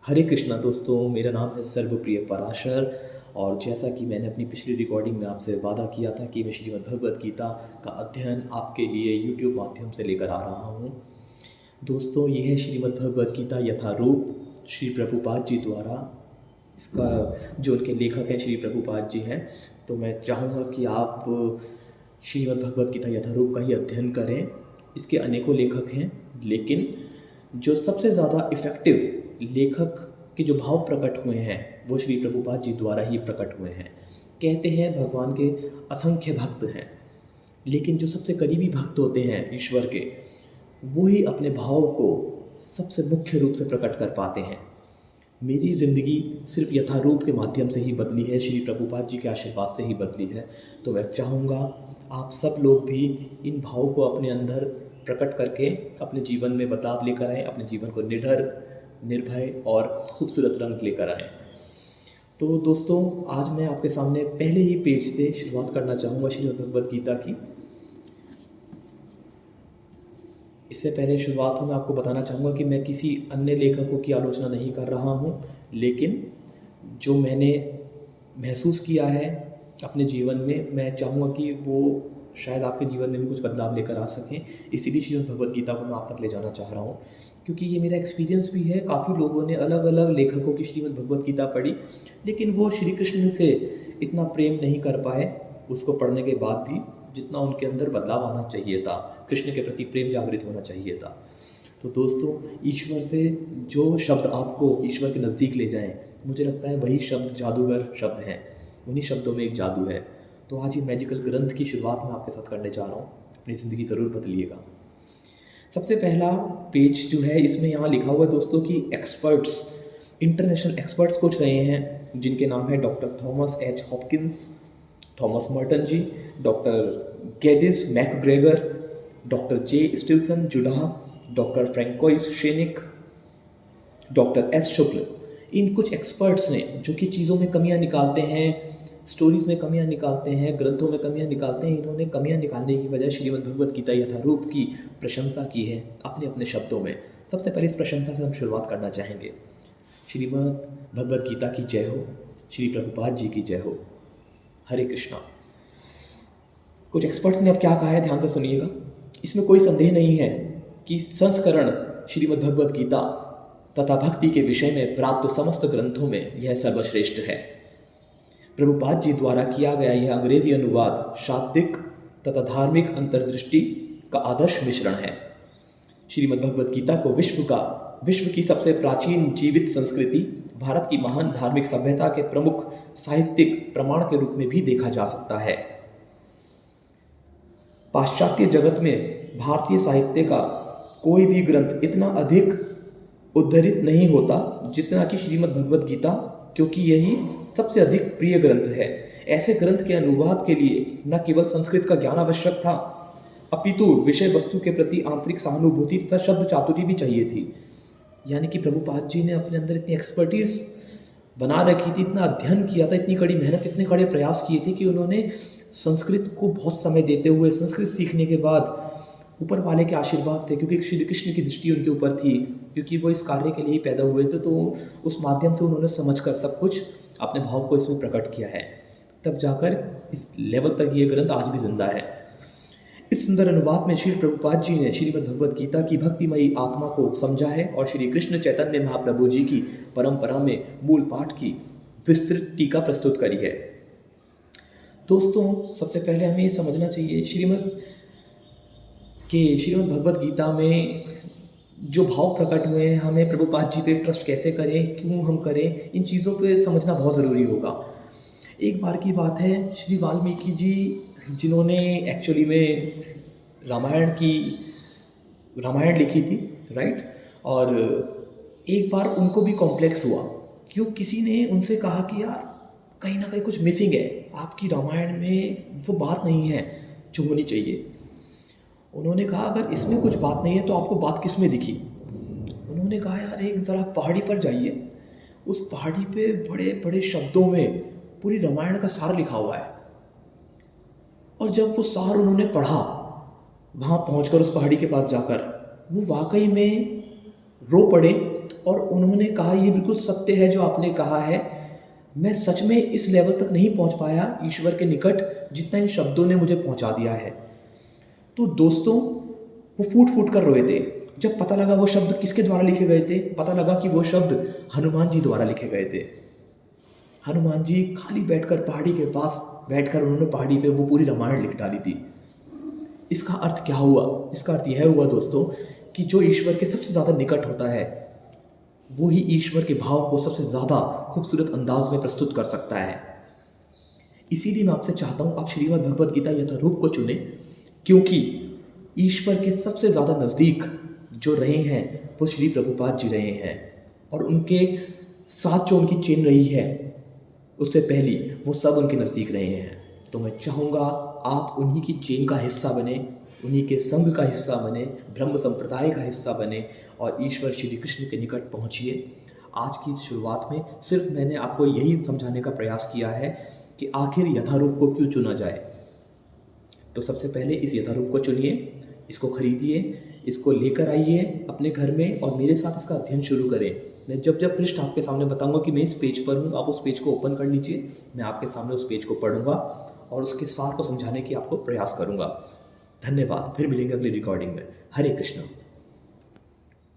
हरे कृष्णा दोस्तों, मेरा नाम है सर्वप्रिय पराशर। और जैसा कि मैंने अपनी पिछली रिकॉर्डिंग में आपसे वादा किया था कि मैं श्रीमद् भगवद गीता का अध्ययन आपके लिए यूट्यूब माध्यम से लेकर आ रहा हूँ। दोस्तों, ये है श्रीमद् भगवद गीता यथारूप श्री प्रभुपाद जी द्वारा। इसका जो उनके लेखक हैं श्री प्रभुपाद जी हैं। तो मैं चाहूँगा कि आप श्रीमद् भगवद गीता यथारूप का ही अध्ययन करें। इसके अनेकों लेखक हैं, लेकिन जो सबसे ज़्यादा इफ़ेक्टिव लेखक के जो भाव प्रकट हुए हैं वो श्री प्रभुपाद जी द्वारा ही प्रकट हुए हैं। कहते हैं भगवान के असंख्य भक्त हैं, लेकिन जो सबसे करीबी भक्त होते हैं ईश्वर के, वो ही अपने भाव को सबसे मुख्य रूप से प्रकट कर पाते हैं। मेरी ज़िंदगी सिर्फ यथारूप के माध्यम से ही बदली है, श्री प्रभुपाद जी के आशीर्वाद से ही बदली है। तो मैं चाहूँगा आप सब लोग भी इन भावों को अपने अंदर प्रकट करके अपने जीवन में बदलाव लेकर आएँ, अपने जीवन को निडर, निर्भय और खूबसूरत रंग लेकर आएँ। तो दोस्तों, आज मैं आपके सामने पहले ही पेज से शुरुआत करना चाहूँगा श्रीमद् भगवद गीता की। इससे पहले शुरुआत हो मैं आपको बताना चाहूँगा कि मैं किसी अन्य लेखकों की आलोचना नहीं कर रहा हूँ, लेकिन जो मैंने महसूस किया है अपने जीवन में, मैं चाहूँगा कि वो शायद आपके जीवन में भी कुछ बदलाव लेकर आ सकें। इसीलिए श्रीमद् भगवद गीता को मैं आप तक ले जाना चाह रहा हूँ, क्योंकि ये मेरा एक्सपीरियंस भी है। काफ़ी लोगों ने अलग अलग लेखकों की श्रीमद् भगवद गीता पढ़ी, लेकिन वो श्री कृष्ण से इतना प्रेम नहीं कर पाए उसको पढ़ने के बाद भी, जितना उनके अंदर बदलाव आना चाहिए था, कृष्ण के प्रति प्रेम जागृत होना चाहिए था। तो दोस्तों, ईश्वर से जो शब्द आपको ईश्वर के नज़दीक ले जाएं, मुझे लगता है वही शब्द जादूगर शब्द हैं। उन्हीं शब्दों में एक जादू है। तो आज ये मैजिकल ग्रंथ की शुरुआत मैं आपके साथ करने जा रहा हूँ। अपनी ज़िंदगी ज़रूर बदलिएगा। सबसे पहला पेज जो है, इसमें यहाँ लिखा हुआ है दोस्तों कि एक्सपर्ट्स, इंटरनेशनल एक्सपर्ट्स कुछ रहे हैं, जिनके नाम है doctor Thomas H Hopkins, Thomas Merton ji, doctor Geddes MacGregor, doctor J Stillson Judah, doctor Francois Chenique, doctor S Shukla. इन कुछ एक्सपर्ट्स ने जो कि चीज़ों में कमियां निकालते हैं, स्टोरीज़ में कमियां निकालते हैं, ग्रंथों में कमियां निकालते हैं, इन्होंने कमियां निकालने की बजाय श्रीमद् भगवद गीता यथारूप की प्रशंसा की है अपने अपने शब्दों में। सबसे पहले इस प्रशंसा से हम शुरुआत करना चाहेंगे। श्रीमद् भगवद गीता की जय हो, श्री प्रभुपाद जी की जय हो। हरे कृष्णा। कुछ एक्सपर्ट्स ने अब क्या कहा है, ध्यान से सुनिएगा। इसमें कोई संदेह नहीं है कि संस्करण श्रीमद् भगवद गीता तथा भक्ति के विषय में प्राप्त समस्त ग्रंथों में यह सर्वश्रेष्ठ है। प्रभुपाद जी द्वारा किया गया यह अंग्रेजी अनुवाद शाब्दिक तथा धार्मिक अंतर्दृष्टि का आदर्श मिश्रण है। श्रीमद् भगवद गीता को विश्व की सबसे प्राचीन जीवित संस्कृति, भारत की महान धार्मिक सभ्यता के प्रमुख साहित्यिक प्रमाण के रूप में भी देखा जा सकता है। पाश्चात्य जगत में भारतीय साहित्य का कोई भी ग्रंथ इतना अधिक उद्धृत नहीं होता जितना कि श्रीमद् भगवद गीता, क्योंकि यही सबसे अधिक प्रिय ग्रंथ है। ऐसे ग्रंथ के अनुवाद के लिए न केवल संस्कृत का ज्ञान आवश्यक था, अपितु विषय वस्तु के प्रति आंतरिक सहानुभूति तथा शब्द चातुरी भी चाहिए थी। यानी कि प्रभुपाद जी ने अपने अंदर इतनी एक्सपर्टीज बना रखी थी, इतना अध्ययन किया था, इतनी कड़ी मेहनत, इतने कड़े प्रयास किए थे कि उन्होंने संस्कृत को बहुत समय देते हुए, संस्कृत सीखने के बाद ऊपर वाले के आशीर्वाद से, क्योंकि श्री कृष्ण की दृष्टि उनके ऊपर थी, क्योंकि वो इस कार्य के लिए ही पैदा हुए थे, तो उस माध्यम से उन्होंने समझकर सब कुछ अपने भाव को इसमें प्रकट किया है। तब जाकर इस लेवल तक ये ग्रंथ आज भी जिंदा है। इस सुंदर अनुवाद में श्री प्रभुपाद जी ने श्रीमद् भगवद गीता की भक्तिमयी आत्मा को समझा है और श्री कृष्ण चैतन्य महाप्रभु जी की परंपरा में मूल पाठ की विस्तृत टीका प्रस्तुत करी है। दोस्तों, सबसे पहले हमें ये समझना चाहिए श्रीमद् भगवद गीता में जो भाव प्रकट हुए हैं, हमें प्रभुपाद जी पे ट्रस्ट कैसे करें, क्यों हम करें, इन चीज़ों पे समझना बहुत ज़रूरी होगा। एक बार की बात है, श्री वाल्मीकि जी, जिन्होंने एक्चुअली में रामायण लिखी थी, राइट। और एक बार उनको भी कॉम्प्लेक्स हुआ, क्यों किसी ने उनसे कहा कि यार कहीं ना कहीं कुछ मिसिंग है, आपकी रामायण में वो बात नहीं है जो होनी चाहिए। उन्होंने कहा अगर इसमें कुछ बात नहीं है तो आपको बात किस में दिखी। उन्होंने कहा यार एक ज़रा पहाड़ी पर जाइए, उस पहाड़ी पे बड़े बड़े शब्दों में पूरी रामायण का सार लिखा हुआ है। और जब वो सार उन्होंने पढ़ा, वहाँ पहुँचकर उस पहाड़ी के पास जाकर, वो वाकई में रो पड़े और उन्होंने कहा ये बिल्कुल सत्य है जो आपने कहा है, मैं सच में इस लेवल तक नहीं पहुंच पाया ईश्वर के निकट जितना इन शब्दों ने मुझे पहुंचा दिया है। तो दोस्तों वो फूट फूट कर रोए थे जब पता लगा वो शब्द किसके द्वारा लिखे गए थे। पता लगा कि वो शब्द हनुमान जी द्वारा लिखे गए थे। हनुमान जी खाली बैठकर पहाड़ी के पास बैठकर उन्होंने पहाड़ी पे वो पूरी रामायण लिख डाली थी। इसका अर्थ क्या हुआ? इसका अर्थ यह हुआ दोस्तों कि जो ईश्वर के सबसे ज़्यादा निकट होता है वो ही ईश्वर के भाव को सबसे ज़्यादा खूबसूरत अंदाज में प्रस्तुत कर सकता है। इसीलिए मैं आपसे चाहता हूँ आप श्रीमद् भगवद गीता यथारूप को चुनें, क्योंकि ईश्वर के सबसे ज़्यादा नज़दीक जो रहे हैं वो श्री प्रभुपाद जी रहे हैं, और उनके साथ जो उनकी चेन रही है उससे पहली वो सब उनके नज़दीक रहे हैं। तो मैं चाहूँगा आप उन्हीं की चेन का हिस्सा बने, उन्हीं के संघ का हिस्सा बने, ब्रह्म संप्रदाय का हिस्सा बने और ईश्वर श्री कृष्ण के निकट पहुँचिए। आज की इस शुरुआत में सिर्फ मैंने आपको यही समझाने का प्रयास किया है कि आखिर यथारूप को क्यों चुना जाए। तो सबसे पहले इस यथारूप को चुनिए, इसको खरीदिए, इसको लेकर आइए अपने घर में और मेरे साथ इसका अध्ययन शुरू करें। मैं जब जब पृष्ठ आपके सामने बताऊंगा कि मैं इस पेज पर हूँ, आप उस पेज को ओपन कर लीजिए। मैं आपके सामने उस पेज को पढ़ूंगा और उसके सार को समझाने की आपको प्रयास करूंगा। धन्यवाद। फिर मिलेंगे अगली रिकॉर्डिंग में। हरे कृष्णा।